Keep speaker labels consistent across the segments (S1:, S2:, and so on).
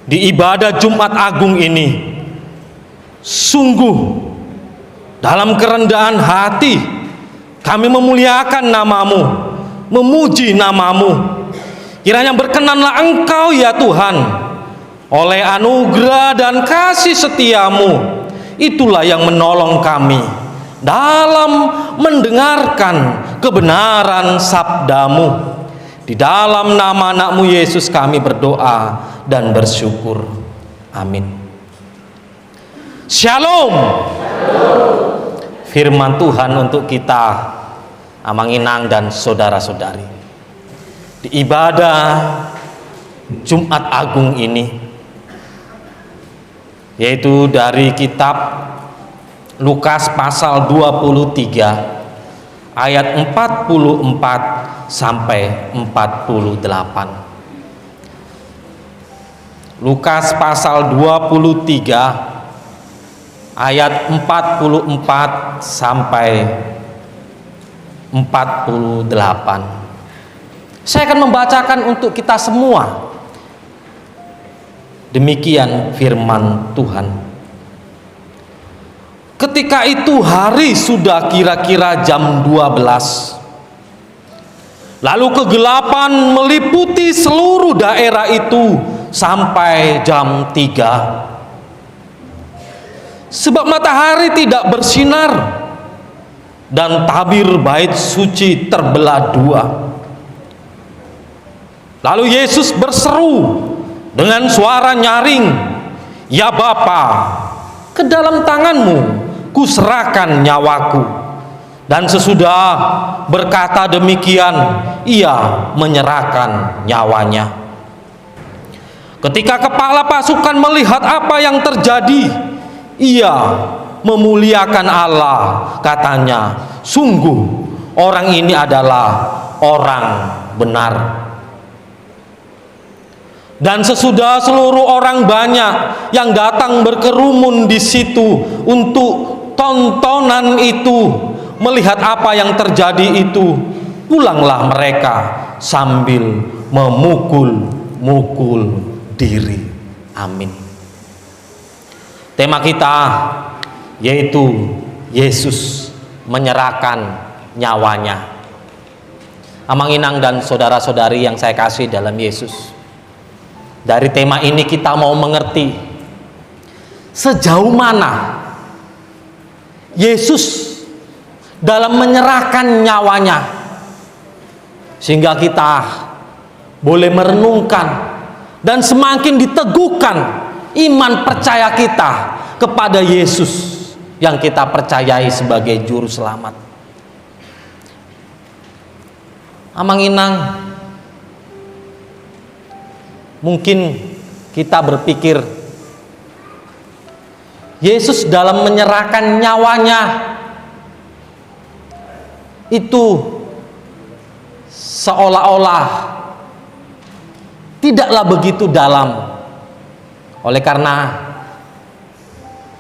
S1: di ibadah Jumat Agung ini sungguh dalam kerendahan hati kami memuliakan nama-Mu, memuji nama-Mu. Kiranya berkenanlah Engkau ya Tuhan, oleh anugerah dan kasih setia-Mu, itulah yang menolong kami dalam mendengarkan kebenaran sabda-Mu. Di dalam nama anak-Mu Yesus kami berdoa dan bersyukur. Amin. Shalom. Firman Tuhan untuk kita, Amanginang dan saudara-saudari. Di ibadah Jumat Agung ini, yaitu dari kitab Lukas pasal 23 ayat 44 sampai 48. Lukas pasal 23 ayat 44 sampai 48. Saya akan membacakan untuk kita semua. Demikian firman Tuhan. Ketika itu hari sudah kira-kira jam 12. Lalu kegelapan meliputi seluruh daerah itu sampai jam 3. Sebab matahari tidak bersinar dan tabir bait suci terbelah dua. Lalu Yesus berseru dengan suara nyaring, "Ya Bapa, ke dalam tangan-Mu kuserahkan nyawaku." Dan sesudah berkata demikian, ia menyerahkan nyawanya. Ketika kepala pasukan melihat apa yang terjadi, ia memuliakan Allah, katanya, "Sungguh orang ini adalah orang benar." Dan sesudah seluruh orang banyak yang datang berkerumun di situ untuk tontonan itu, melihat apa yang terjadi itu, pulanglah mereka sambil memukul-mukul diri. Amin. Tema kita yaitu Yesus menyerahkan nyawanya. Amanginang dan saudara-saudari yang saya kasih dalam Yesus, dari tema ini kita mau mengerti sejauh mana Yesus dalam menyerahkan nyawanya, sehingga kita boleh merenungkan dan semakin diteguhkan iman percaya kita kepada Yesus yang kita percayai sebagai juru selamat. Amanginang, mungkin kita berpikir Yesus dalam menyerahkan nyawanya itu seolah-olah tidaklah begitu dalam. Oleh karena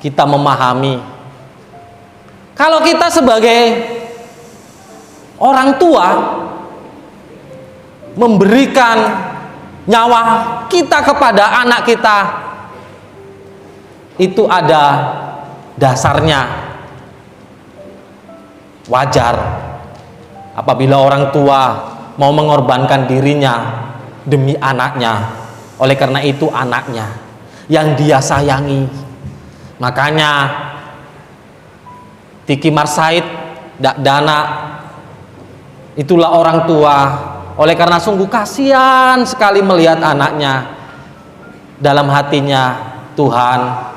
S1: kita memahami, kalau kita sebagai orang tua memberikan nyawa kita kepada anak kita, itu ada dasarnya. Wajar apabila orang tua mau mengorbankan dirinya demi anaknya. Oleh karena itu anaknya yang dia sayangi. Makanya Tiki Marsaid, Dak Dana, itulah orang tua. Oleh karena sungguh kasihan sekali melihat anaknya, dalam hatinya Tuhan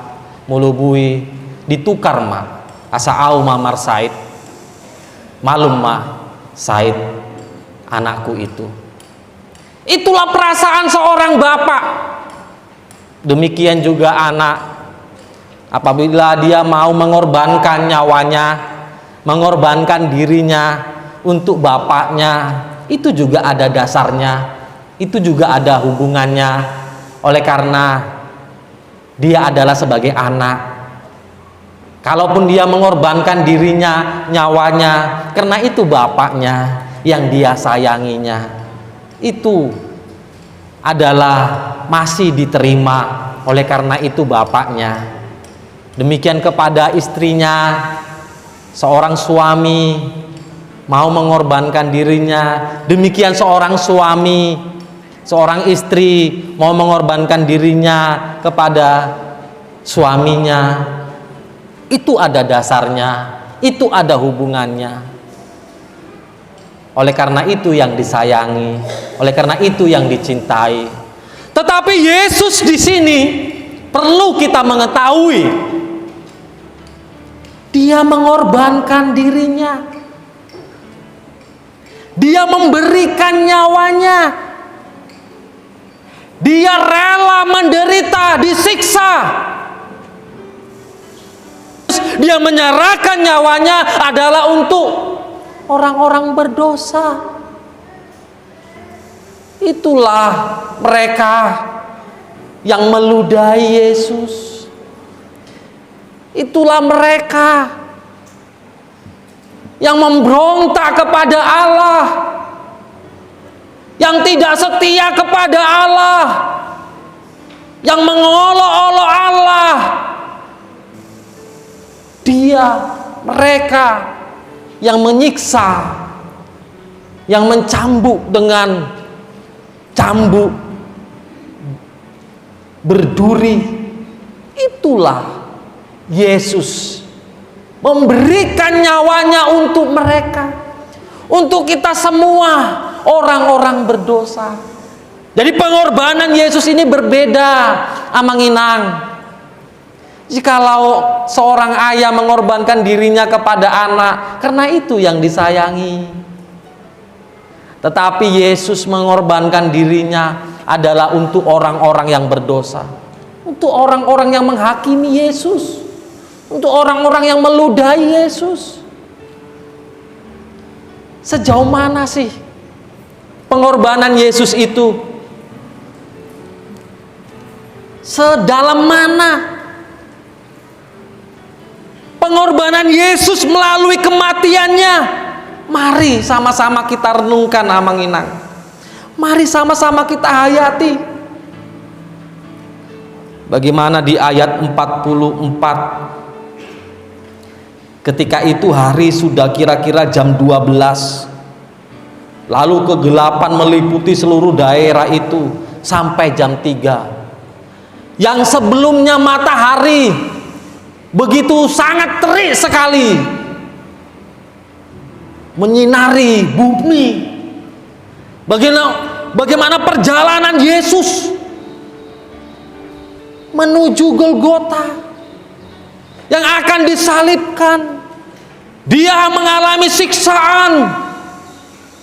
S1: mulubui ditukar ma asaau mamar Said, malum ma Said, anakku itu. Itulah perasaan seorang bapak. Demikian juga anak, apabila dia mau mengorbankan nyawanya, mengorbankan dirinya untuk bapaknya, itu juga ada dasarnya, itu juga ada hubungannya. Oleh karena dia adalah sebagai anak, kalaupun dia mengorbankan dirinya, nyawanya, karena itu bapaknya yang dia sayanginya, itu adalah masih diterima oleh karena itu bapaknya. Demikian kepada istrinya, seorang suami mau mengorbankan dirinya, demikian seorang suami, seorang istri mau mengorbankan dirinya kepada suaminya. Itu ada dasarnya, itu ada hubungannya. Oleh karena itu yang disayangi, oleh karena itu yang dicintai. Tetapi Yesus di sini perlu kita mengetahui, Dia mengorbankan dirinya. Dia memberikan nyawanya. Dia rela menderita, disiksa. Dia menyerahkan nyawanya adalah untuk orang-orang berdosa. Itulah mereka yang meludahi Yesus. Itulah mereka yang memberontak kepada Allah, yang tidak setia kepada Allah, yang mengolok-olok Allah. Mereka yang menyiksa, yang mencambuk dengan cambuk berduri. Itulah Yesus memberikan nyawanya untuk mereka, untuk kita semua orang-orang berdosa. Jadi pengorbanan Yesus ini berbeda, Amang Inang. Jikalau seorang ayah mengorbankan dirinya kepada anak, karena itu yang disayangi. Tetapi Yesus mengorbankan dirinya adalah untuk orang-orang yang berdosa, untuk orang-orang yang menghakimi Yesus, untuk orang-orang yang meludahi Yesus. Sejauh mana sih pengorbanan Yesus itu? Sedalam mana pengorbanan Yesus melalui kematiannya? Mari sama-sama kita renungkan, Amang Inang. Mari sama-sama kita hayati. Bagaimana di ayat 44, ketika itu hari sudah kira-kira jam 12, lalu kegelapan meliputi seluruh daerah itu sampai jam 3. Yang sebelumnya matahari begitu sangat terik sekali menyinari bumi. Bagaimana perjalanan Yesus menuju Golgota yang akan disalibkan. Dia mengalami siksaan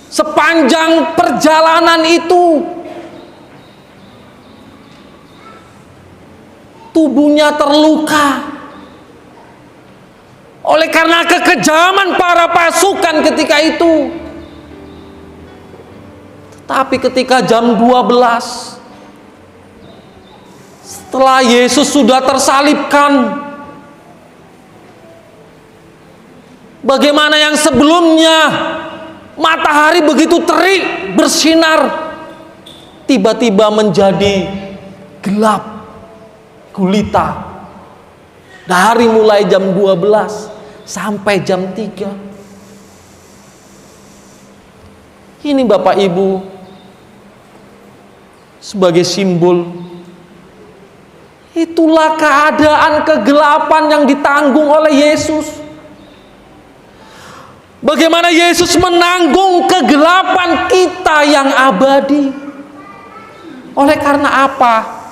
S1: sepanjang perjalanan itu. Tubuhnya terluka oleh karena kekejaman para pasukan ketika itu. Tapi ketika jam 12, setelah Yesus sudah tersalibkan, bagaimana yang sebelumnya matahari begitu terik bersinar, tiba-tiba menjadi gelap gulita dari mulai jam 12 sampai jam 3. Ini Bapak Ibu sebagai simbol, itulah keadaan kegelapan yang ditanggung oleh Yesus. Bagaimana Yesus menanggung kegelapan kita yang abadi. Oleh karena apa?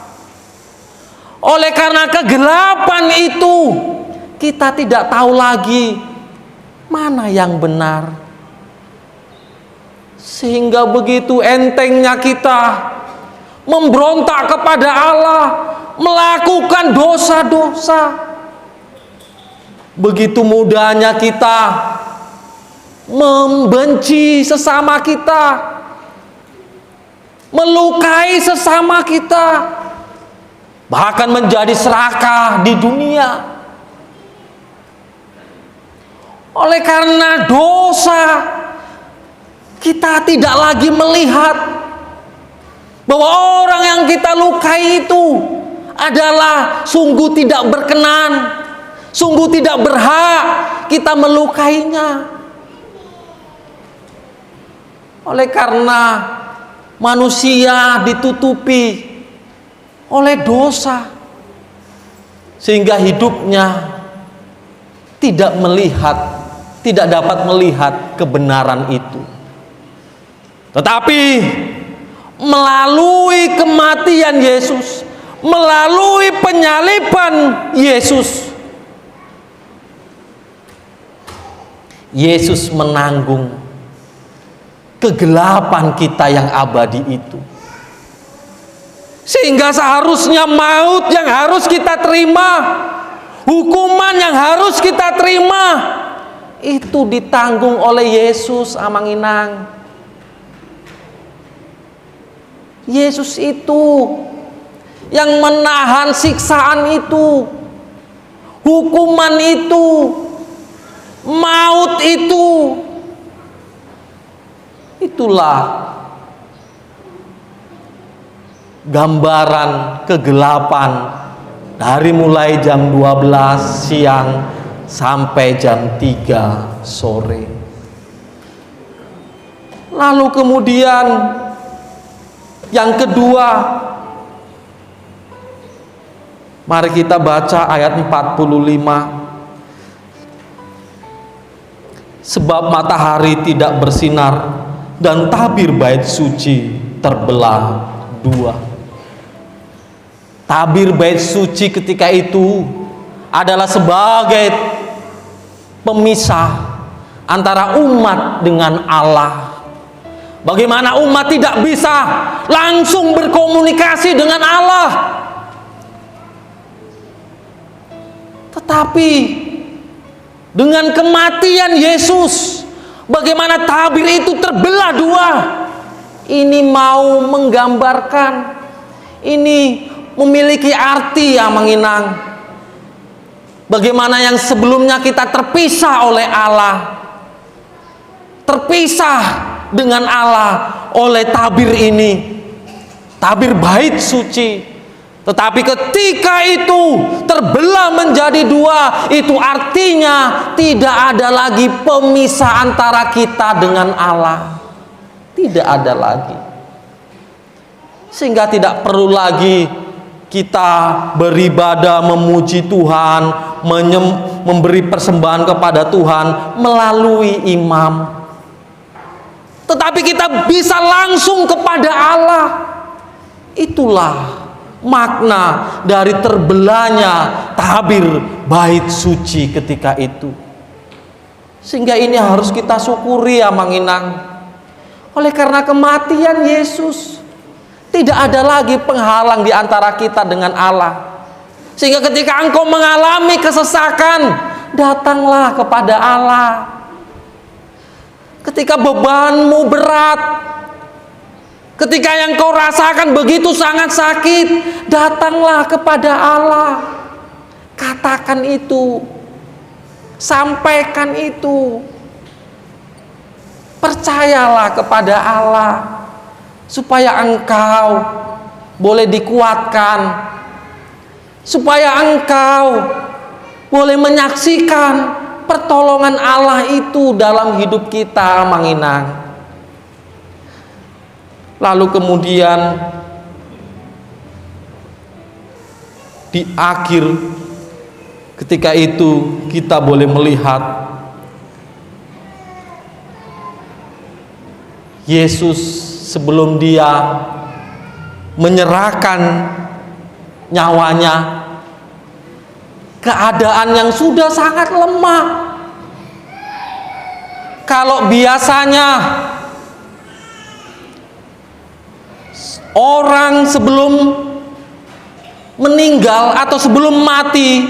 S1: Oleh karena kegelapan itu, kita tidak tahu lagi mana yang benar. Sehingga begitu entengnya kita memberontak kepada Allah, melakukan dosa-dosa. Begitu mudahnya kita membenci sesama kita, melukai sesama kita, bahkan menjadi serakah di dunia. Oleh karena dosa, kita tidak lagi melihat bahwa orang yang kita lukai itu adalah sungguh tidak berkenan, sungguh tidak berhak kita melukainya. Oleh karena manusia ditutupi oleh dosa, sehingga hidupnya tidak dapat melihat kebenaran itu. Tetapi melalui kematian Yesus, melalui penyaliban Yesus, Yesus menanggung kegelapan kita yang abadi itu. Sehingga seharusnya maut yang harus kita terima, hukuman yang harus kita terima, itu ditanggung oleh Yesus, Amanginang. Yesus itu yang menahan siksaan itu, hukuman itu, maut itu. Itulah gambaran kegelapan dari mulai jam 12 siang sampai jam 3 sore. Lalu kemudian yang kedua, mari kita baca ayat 45. Sebab matahari tidak bersinar dan tabir bait suci terbelah dua. Tabir bait suci ketika itu adalah sebagai pemisah antara umat dengan Allah. Bagaimana umat tidak bisa langsung berkomunikasi dengan Allah, tetapi dengan kematian Yesus, bagaimana tabir itu terbelah dua. Ini mau menggambarkan, ini memiliki arti yang menginang. Bagaimana yang sebelumnya kita terpisah oleh Allah, terpisah dengan Allah oleh tabir ini, tabir bait suci. Tetapi ketika itu terbelah menjadi dua, itu artinya tidak ada lagi pemisah antara kita dengan Allah. Tidak ada lagi. Sehingga tidak perlu lagi kita beribadah, memuji Tuhan, memberi persembahan kepada Tuhan melalui imam. Tetapi kita bisa langsung kepada Allah. Itulah makna dari terbelahnya tabir bait suci ketika itu. Sehingga ini harus kita syukuri, ya Manginang. Oleh karena kematian Yesus, tidak ada lagi penghalang di antara kita dengan Allah. Sehingga ketika engkau mengalami kesesakan, datanglah kepada Allah. Ketika bebanmu berat, ketika yang kau rasakan begitu sangat sakit, datanglah kepada Allah. Katakan itu, sampaikan itu. Percayalah kepada Allah, supaya engkau boleh dikuatkan, supaya engkau boleh menyaksikan pertolongan Allah itu dalam hidup kita, Manginang. Lalu kemudian di akhir ketika itu kita boleh melihat Yesus sebelum dia menyerahkan nyawanya, keadaan yang sudah sangat lemah. Kalau biasanya orang sebelum meninggal atau sebelum mati,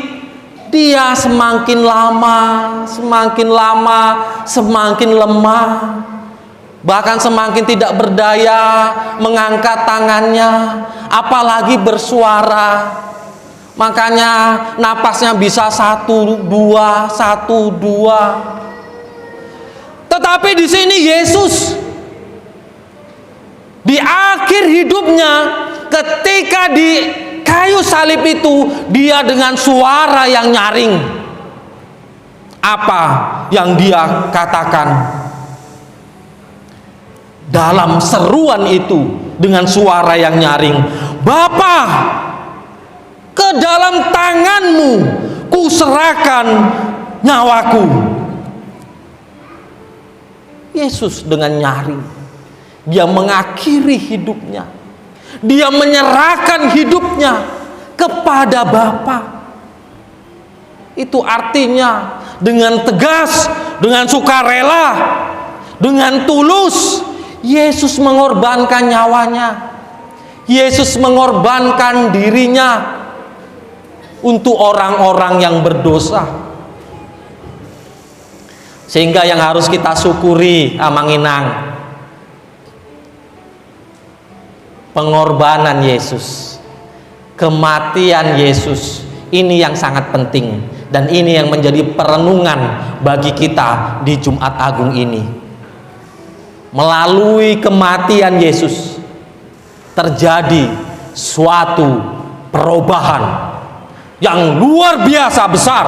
S1: dia semakin lama semakin lemah, bahkan semakin tidak berdaya mengangkat tangannya, apalagi bersuara. Makanya napasnya bisa 1, 2, 1, 2. Tetapi di sini Yesus Di akhir hidupnya, ketika di kayu salib itu, dia dengan suara yang nyaring. Apa yang dia katakan? Dalam seruan itu, dengan suara yang nyaring, "Bapa, ke dalam tangan-Mu kuserahkan nyawaku." Yesus dengan nyaring, dia mengakhiri hidupnya. Dia menyerahkan hidupnya kepada Bapa. Itu artinya dengan tegas, dengan sukarela, dengan tulus, Yesus mengorbankan nyawanya. Yesus mengorbankan dirinya untuk orang-orang yang berdosa. Sehingga yang harus kita syukuri, Amanginang, pengorbanan Yesus, kematian Yesus, ini yang sangat penting, dan ini yang menjadi perenungan bagi kita di Jumat Agung ini. Melalui kematian Yesus terjadi suatu perubahan yang luar biasa besar.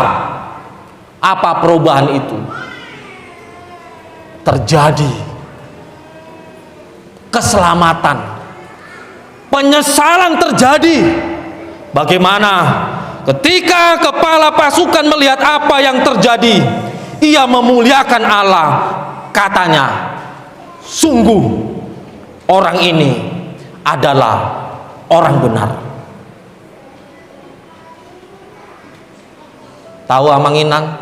S1: Apa perubahan itu? Terjadi keselamatan, penyesalan terjadi. Bagaimana ketika kepala pasukan melihat apa yang terjadi, ia memuliakan Allah. Katanya, "Sungguh orang ini adalah orang benar." Tahu Amanginang,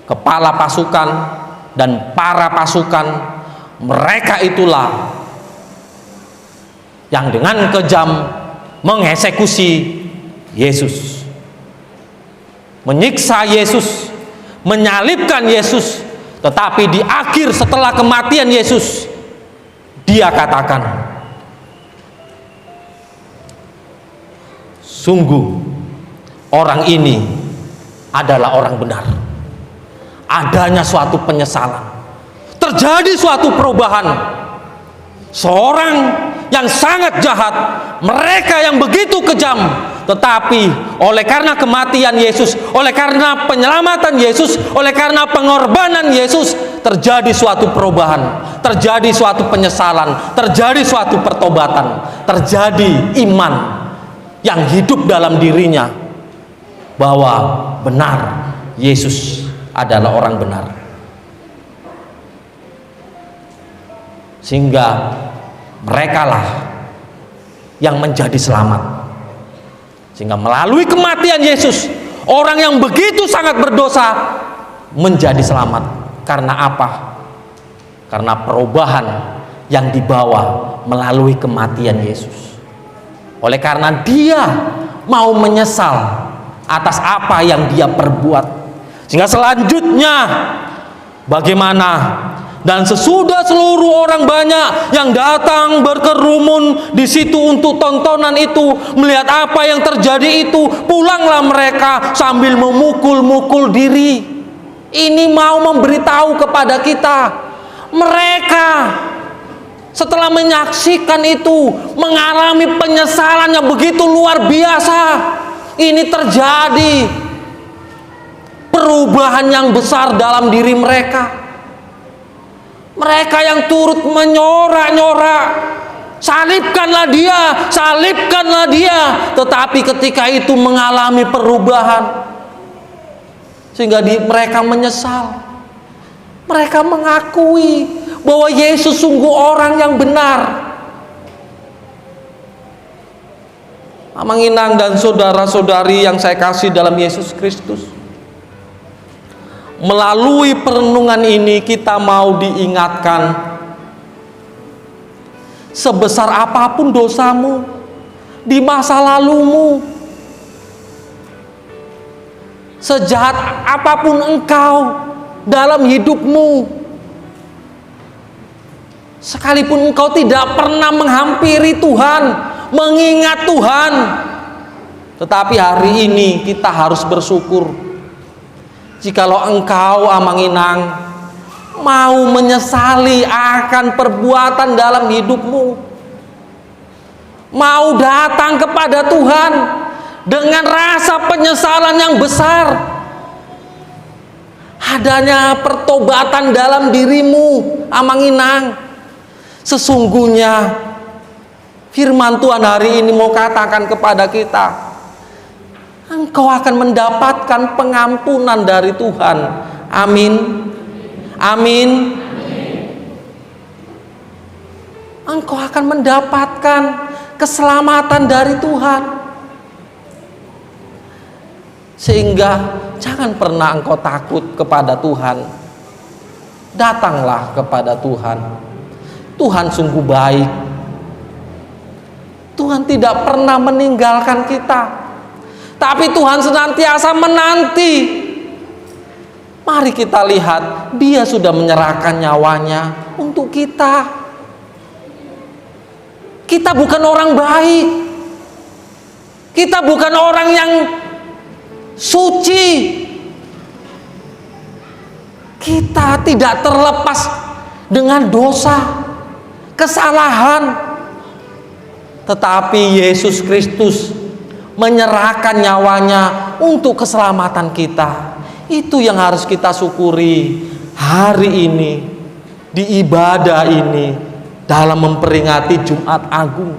S1: kepala pasukan dan para pasukan, mereka itulah yang dengan kejam mengeksekusi Yesus, menyiksa Yesus, menyalibkan Yesus. Tetapi di akhir setelah kematian Yesus, dia katakan, "Sungguh orang ini adalah orang benar." Adanya suatu penyesalan, terjadi suatu perubahan. Seorang yang sangat jahat, mereka yang begitu kejam, tetapi oleh karena kematian Yesus, oleh karena penyelamatan Yesus, oleh karena pengorbanan Yesus, terjadi suatu perubahan, terjadi suatu penyesalan, terjadi suatu pertobatan, terjadi iman yang hidup dalam dirinya bahwa benar Yesus adalah orang benar. Sehingga merekalah yang menjadi selamat. Sehingga melalui kematian Yesus, orang yang begitu sangat berdosa menjadi selamat. Karena apa? Karena perubahan yang dibawa melalui kematian Yesus. Oleh karena dia mau menyesal atas apa yang dia perbuat. Sehingga selanjutnya bagaimana? Dan sesudah seluruh orang banyak yang datang berkerumun di situ untuk tontonan itu, melihat apa yang terjadi itu, pulanglah mereka sambil memukul-mukul diri. Ini mau memberitahu kepada kita, mereka setelah menyaksikan itu mengalami penyesalan yang begitu luar biasa. Ini terjadi perubahan yang besar dalam diri mereka. Mereka yang turut menyorak-nyorak, salibkanlah dia, salibkanlah dia. Tetapi ketika itu mengalami perubahan, sehingga mereka menyesal. Mereka mengakui bahwa Yesus sungguh orang yang benar. Amanginang dan saudara-saudari yang saya kasih dalam Yesus Kristus, melalui perenungan ini kita mau diingatkan, sebesar apapun dosamu di masa lalumu, sejahat apapun engkau dalam hidupmu, sekalipun engkau tidak pernah menghampiri Tuhan, mengingat Tuhan, tetapi hari ini kita harus bersyukur. Jikalau engkau Amanginang mau menyesali akan perbuatan dalam hidupmu, mau datang kepada Tuhan dengan rasa penyesalan yang besar, adanya pertobatan dalam dirimu, Amanginang. Sesungguhnya firman Tuhan hari ini mau katakan kepada kita, engkau akan mendapatkan pengampunan dari Tuhan. Amin. Amin. Engkau akan mendapatkan keselamatan dari Tuhan. Sehingga jangan pernah engkau takut kepada Tuhan. Datanglah kepada Tuhan. Tuhan sungguh baik. Tuhan tidak pernah meninggalkan kita, tapi Tuhan senantiasa menanti. Mari kita lihat, Dia sudah menyerahkan nyawanya untuk kita. Kita bukan orang baik, kita bukan orang yang suci, kita tidak terlepas dengan dosa, kesalahan, tetapi Yesus Kristus menyerahkan nyawanya untuk keselamatan kita. Itu yang harus kita syukuri hari ini, di ibadah ini, dalam memperingati Jumat Agung,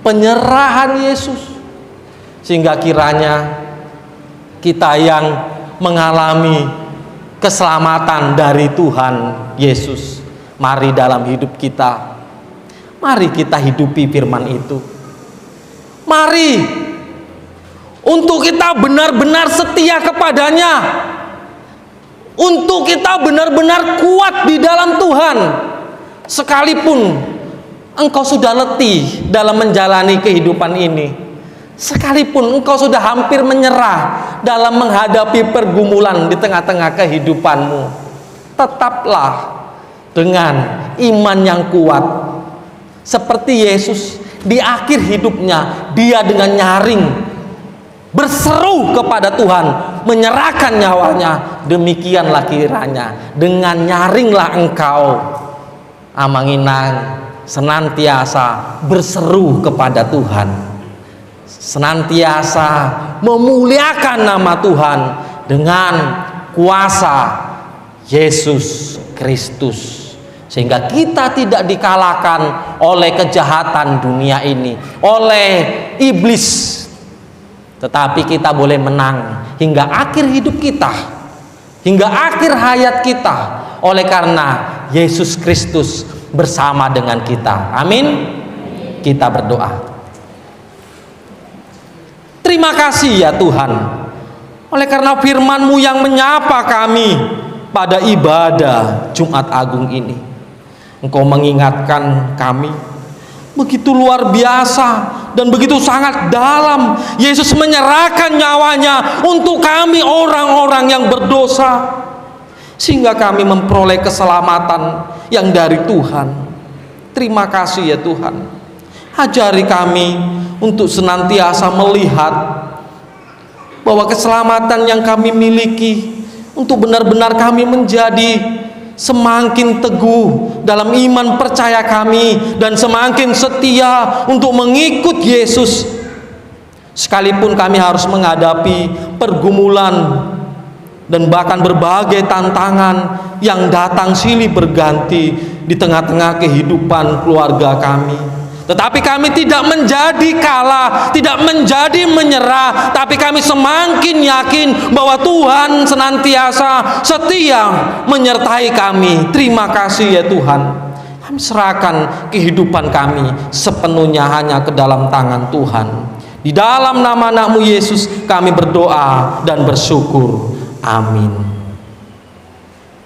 S1: penyerahan Yesus. Sehingga kiranya kita yang mengalami keselamatan dari Tuhan Yesus, mari dalam hidup kita, mari kita hidupi firman itu. Mari untuk kita benar-benar setia kepadanya, untuk kita benar-benar kuat di dalam Tuhan. Sekalipun engkau sudah letih dalam menjalani kehidupan ini, sekalipun engkau sudah hampir menyerah dalam menghadapi pergumulan di tengah-tengah kehidupanmu, tetaplah dengan iman yang kuat. Seperti Yesus di akhir hidupnya, Dia dengan nyaring berseru kepada Tuhan, menyerahkan nyawanya. Demikianlah kiranya dengan nyaringlah engkau, Amanginang, senantiasa berseru kepada Tuhan, senantiasa memuliakan nama Tuhan dengan kuasa Yesus Kristus, sehingga kita tidak dikalahkan oleh kejahatan dunia ini, oleh iblis, tetapi kita boleh menang hingga akhir hidup kita, hingga akhir hayat kita, oleh karena Yesus Kristus bersama dengan kita. Amin. Kita berdoa. Terima kasih ya Tuhan, oleh karena firman-Mu yang menyapa kami pada ibadah Jumat Agung ini. Engkau mengingatkan kami begitu luar biasa dan begitu sangat dalam. Yesus menyerahkan nyawanya untuk kami orang-orang yang berdosa, sehingga kami memperoleh keselamatan yang dari Tuhan. Terima kasih ya Tuhan. Ajari kami untuk senantiasa melihat bahwa keselamatan yang kami miliki, untuk benar-benar kami menjadi semakin teguh dalam iman percaya kami, dan semakin setia untuk mengikut Yesus. Sekalipun kami harus menghadapi pergumulan dan bahkan berbagai tantangan yang datang silih berganti di tengah-tengah kehidupan keluarga kami, tetapi kami tidak menjadi kalah, tidak menjadi menyerah, tapi kami semakin yakin bahwa Tuhan senantiasa setia menyertai kami. Terima kasih ya Tuhan. Kami serahkan kehidupan kami sepenuhnya hanya ke dalam tangan Tuhan. Di dalam nama Anak-Mu Yesus kami berdoa dan bersyukur. Amin.